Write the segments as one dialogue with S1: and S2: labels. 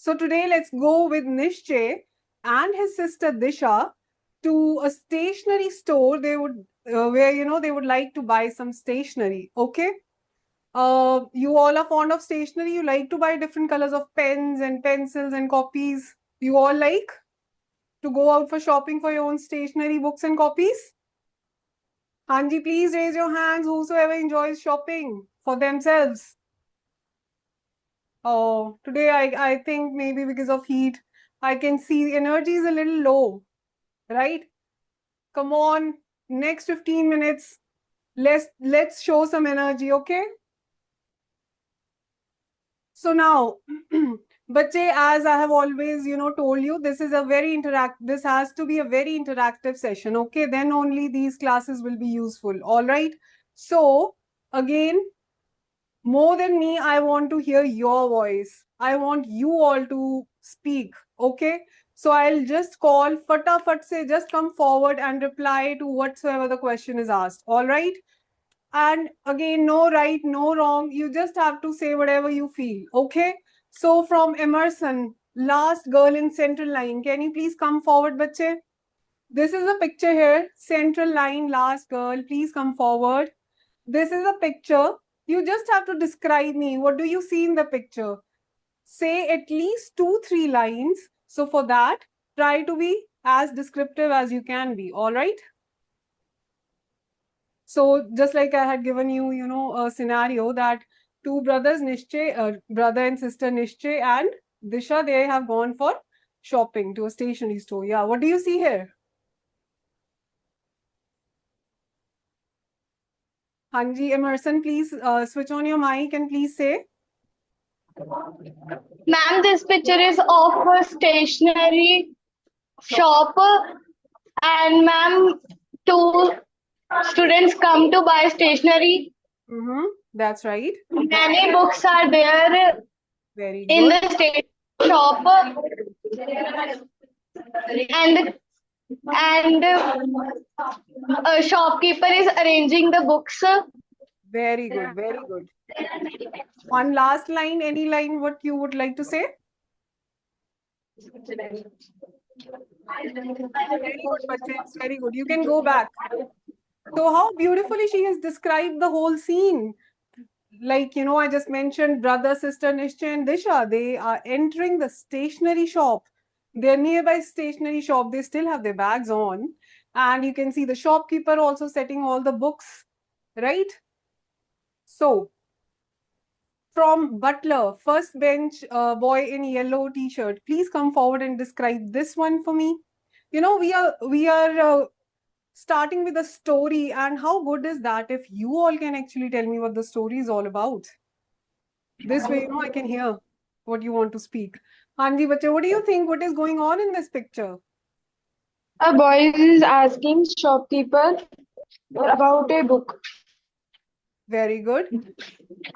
S1: So today let's go with Nishchay and his sister Disha to a stationery store. They would where they would like to buy some stationery. Okay. You all are fond of stationery. You like to buy different colors of pens and pencils and copies. You all like to go out for shopping for your own stationery, books and copies? Hanji, please raise your hands. Whosoever enjoys shopping for themselves. Oh, today I think maybe because of heat, I can see the energy is a little low, right? Come on, next 15 minutes, let's show some energy, okay? So now, Bache, as I have always, told you, this is a very this has to be a very interactive session, okay? Then only these classes will be useful, all right? So, again, more than me, I want to hear your voice. I want you all to speak, okay? So I'll just call, fatafat se, just come forward and reply to whatsoever the question is asked, all right? And again, no right, no wrong. You just have to say whatever you feel, okay? So from Emerson, last girl in central line, can you please come forward, bache? This is a picture here, central line, last girl, please come forward. This is a picture. You just have to describe me. What do you see in the picture? Say at least 2-3 lines. So for that, try to be as descriptive as you can be, all right? So just like I had given you, a scenario that two brothers, Nishchay, brother and sister Nishchay and Disha, they have gone for shopping to a stationery store. Yeah, what do you see here? Hanji, Emerson, please switch on your mic and please say.
S2: Ma'am, this picture is of a stationery shop, and ma'am, two students come to buy stationery.
S1: That's right.
S2: Many books are there
S1: Very
S2: in
S1: good.
S2: the stationery shop, and a shopkeeper is arranging the books.
S1: Very good, very good. One last line, any line what you would like to say? Very good, Bachcha. Very good. You can go back. So how beautifully she has described the whole scene. Like, I just mentioned brother, sister, Nishchay and Disha. They are entering the stationery shop. Their nearby stationery shop. They still have their bags on. And you can see the shopkeeper also setting all the books, right? So, from Butler, first bench boy in yellow t-shirt, please come forward and describe this one for me. We are starting with a story, and how good is that if you all can actually tell me what the story is all about? This way, I can hear what you want to speak. Hanji Bache, what do you think? What is going on in this picture?
S3: A boy is asking shopkeeper about a book.
S1: Very good.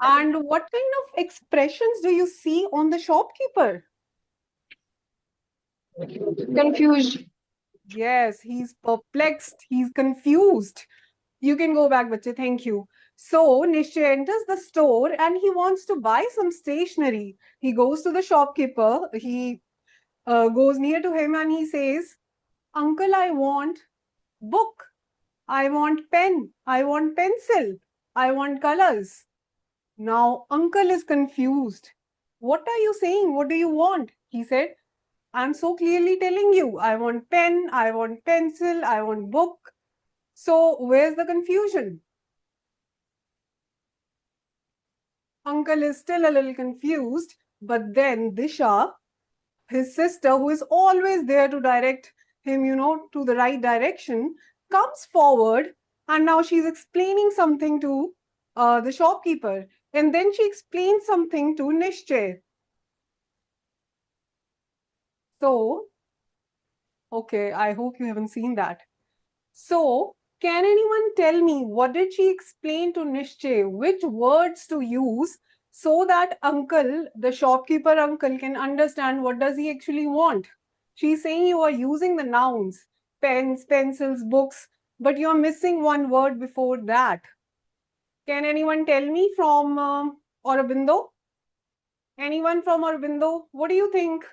S1: And what kind of expressions do you see on the shopkeeper?
S3: Confused.
S1: Yes, he's perplexed. He's confused. You can go back, Bache. Thank you. So Nishchay enters the store and he wants to buy some stationery. He goes to the shopkeeper. He goes near to him and he says, "Uncle, I want book. I want pen. I want pencil. I want colors." Now, uncle is confused. "What are you saying? What do you want?" He said, "I'm so clearly telling you, I want pen, I want pencil, I want book." So where's the confusion? Uncle is still a little confused, but then Disha, his sister, who is always there to direct him, to the right direction, comes forward and now she's explaining something to the shopkeeper. And then she explains something to Nishchay. So, okay, I hope you haven't seen that. So, can anyone tell me what did she explain to Nishchay? Which words to use so that uncle, the shopkeeper uncle, can understand what does he actually want? She's saying you are using the nouns, pens, pencils, books, but you're missing one word before that. Can anyone tell me from Aurobindo? Anyone from Aurobindo? What do you think?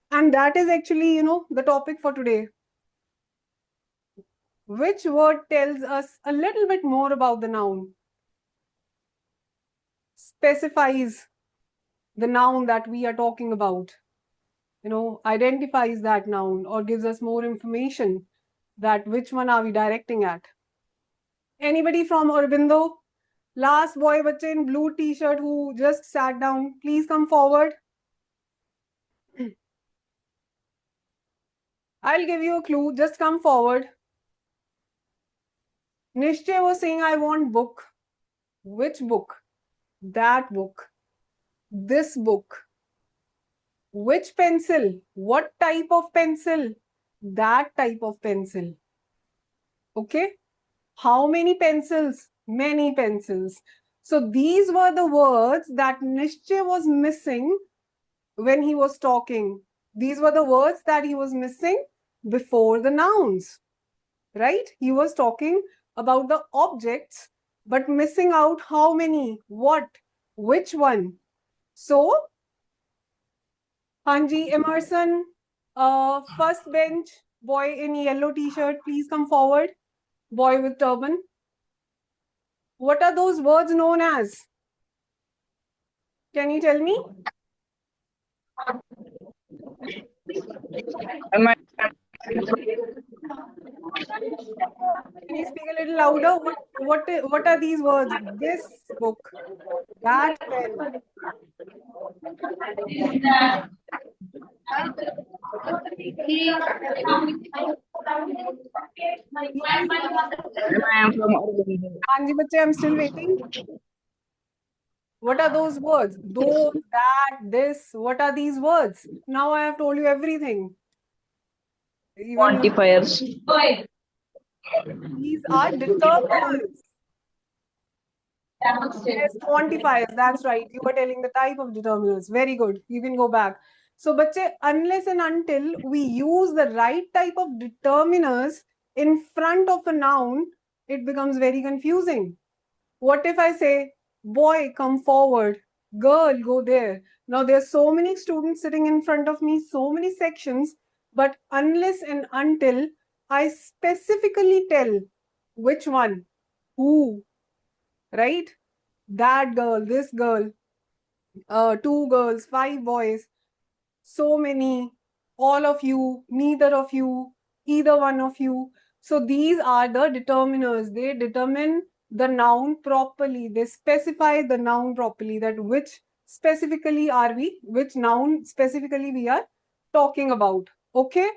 S1: And that is actually, the topic for today. Which word tells us a little bit more about the noun? Specifies the noun that we are talking about. Identifies that noun or gives us more information that which one are we directing at. Anybody from Aurobindo? Last boy bache in blue t-shirt who just sat down, please come forward. I'll give you a clue, just come forward. Nishchay was saying, I want book. Which book? That book. This book. Which pencil? What type of pencil? That type of pencil. Okay? How many pencils? Many pencils. So these were the words that Nishchay was missing when he was talking. These were the words that he was missing before the nouns. Right? He was talking about the objects, but missing out how many, what, which one. So, Hanji, Emerson, first bench, boy in yellow t-shirt, please come forward. Boy with turban. What are those words known as? Can you tell me? Can you speak a little louder? What are these words? This book, that pen. Hanji bache, I'm still waiting. What are those words? Those, that, this. What are these words? Now I have told you everything.
S4: Quantifiers.
S1: These are determinants. Yes, quantifiers. That's right. You were telling the type of determinants. Very good. You can go back. So, bache, unless and until we use the right type of determiners in front of a noun, it becomes very confusing. What if I say, boy, come forward, girl, go there? Now, there are so many students sitting in front of me, so many sections, but unless and until I specifically tell which one, who, right? That girl, this girl, 2 girls, 5 boys, so many, all of you, neither of you, either one of you. So these are the determiners. They determine the noun properly. They specify the noun properly, that which noun specifically we are talking about. Okay?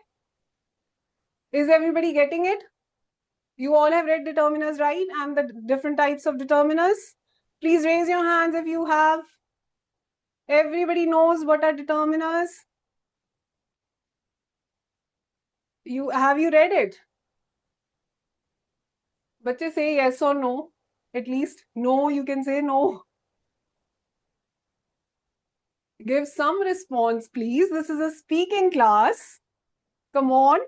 S1: Is everybody getting it? You all have read determiners, right? And the different types of determiners. Please raise your hands if you have. Everybody knows what are determiners. Have you read it? But just say yes or no. At least no, you can say no. Give some response, please. This is a speaking class. Come on.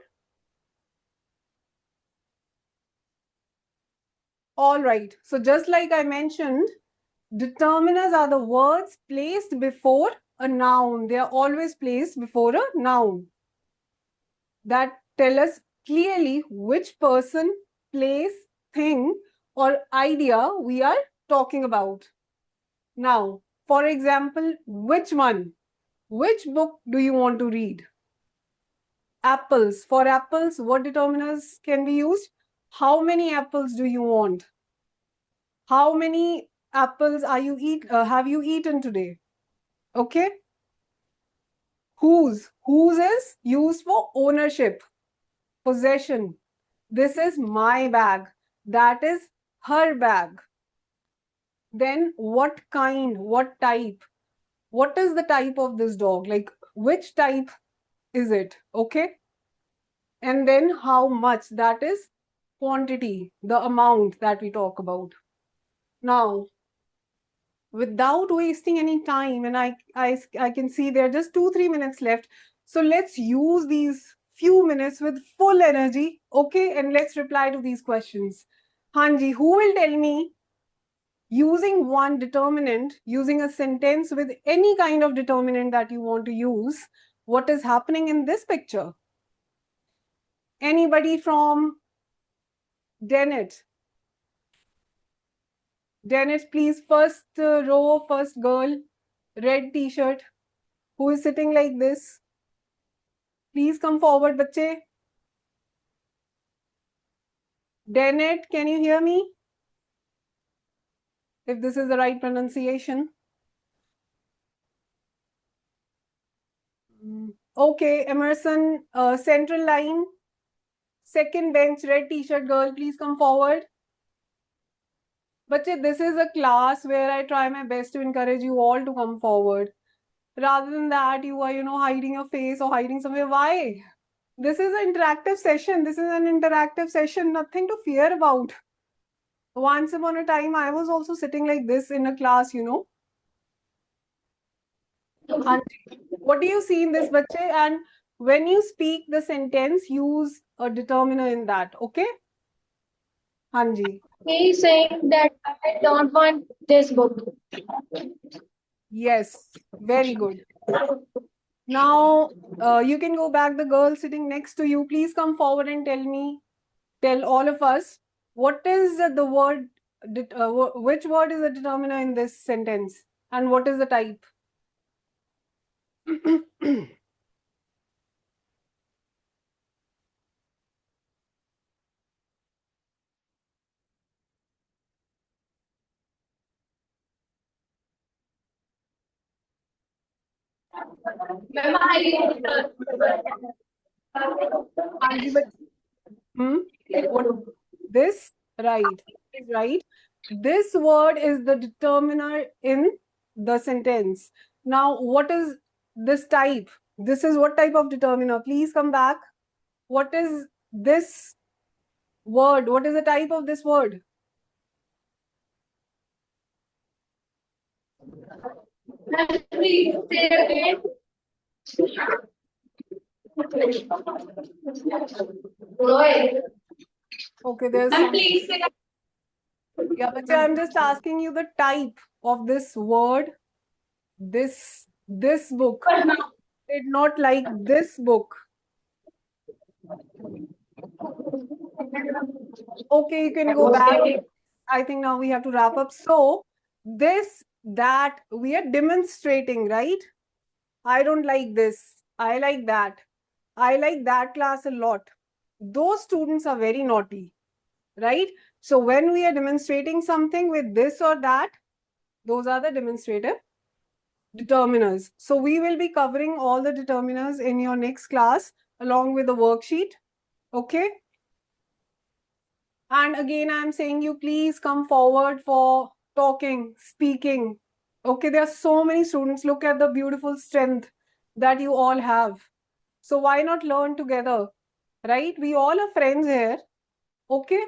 S1: All right. So just like I mentioned, determiners are the words placed before a noun. They are always placed before a noun. That tell us clearly which person, place, thing, or idea we are talking about. Now, for example, which one? Which book do you want to read? Apples. For apples, what determiners can be used? How many apples do you want? How many apples have you eaten today? Okay. Whose? Whose is used for ownership, possession. This is my bag. That is her bag. Then what kind? What type? What is the type of this dog? Like which type is it? Okay. And then how much? That is quantity, the amount that we talk about. Now, without wasting any time, and I can see there are just 2-3 minutes left. So let's use these few minutes with full energy, okay? And let's reply to these questions. Hanji, who will tell me using one determinant, using a sentence with any kind of determinant that you want to use, what is happening in this picture? Anybody from Dennett? Dennett, please, first row, first girl, red t-shirt, who is sitting like this. Please come forward, bache. Dennett, can you hear me? If this is the right pronunciation. Okay, Emerson, central line, second bench, red t-shirt girl, please come forward. Bache, this is a class where I try my best to encourage you all to come forward. Rather than that, you are, hiding your face or hiding somewhere. Why? This is an interactive session. This is an interactive session, nothing to fear about. Once upon a time, I was also sitting like this in a class, And what do you see in this, bache? And when you speak the sentence, use a determiner in that, okay? Hanji.
S2: He's saying that I don't want this book.
S1: Yes, very good. Now, you can go back. The girl sitting next to you, please come forward and tell all of us, what is the word, which word is the determiner in this sentence? And what is the type? Hanji, but what, this, right, is right. This word is the determiner in the sentence. Now, what is this type? This is what type of determiner? Please come back. What is this word? What is the type of this word? Okay, there's some. Yeah, but I'm just asking you the type of this word. This book. Did not like this book. Okay, you can go back. I think now we have to wrap up. So this, that, we are demonstrating, right? I don't like this. I like that. I like that class a lot. Those students are very naughty, right? So when we are demonstrating something with this or that, those are the demonstrative determiners. So we will be covering all the determiners in your next class along with the worksheet. Okay. And again, I'm saying you please come forward for talking, speaking. Okay, there are so many students. Look at the beautiful strength that you all have. So why not learn together, right? We all are friends here. Okay.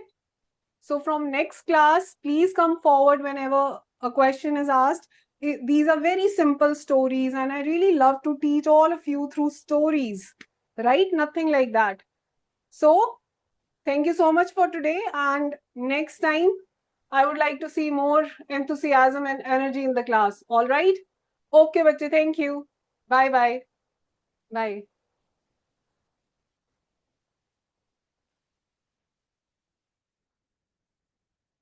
S1: So from next class, please come forward whenever a question is asked. These are very simple stories, and I really love to teach all of you through stories, right? Nothing like that. So thank you so much for today. And next time, I would like to see more enthusiasm and energy in the class. All right? Okay, bache, thank you. Bye-bye. Bye.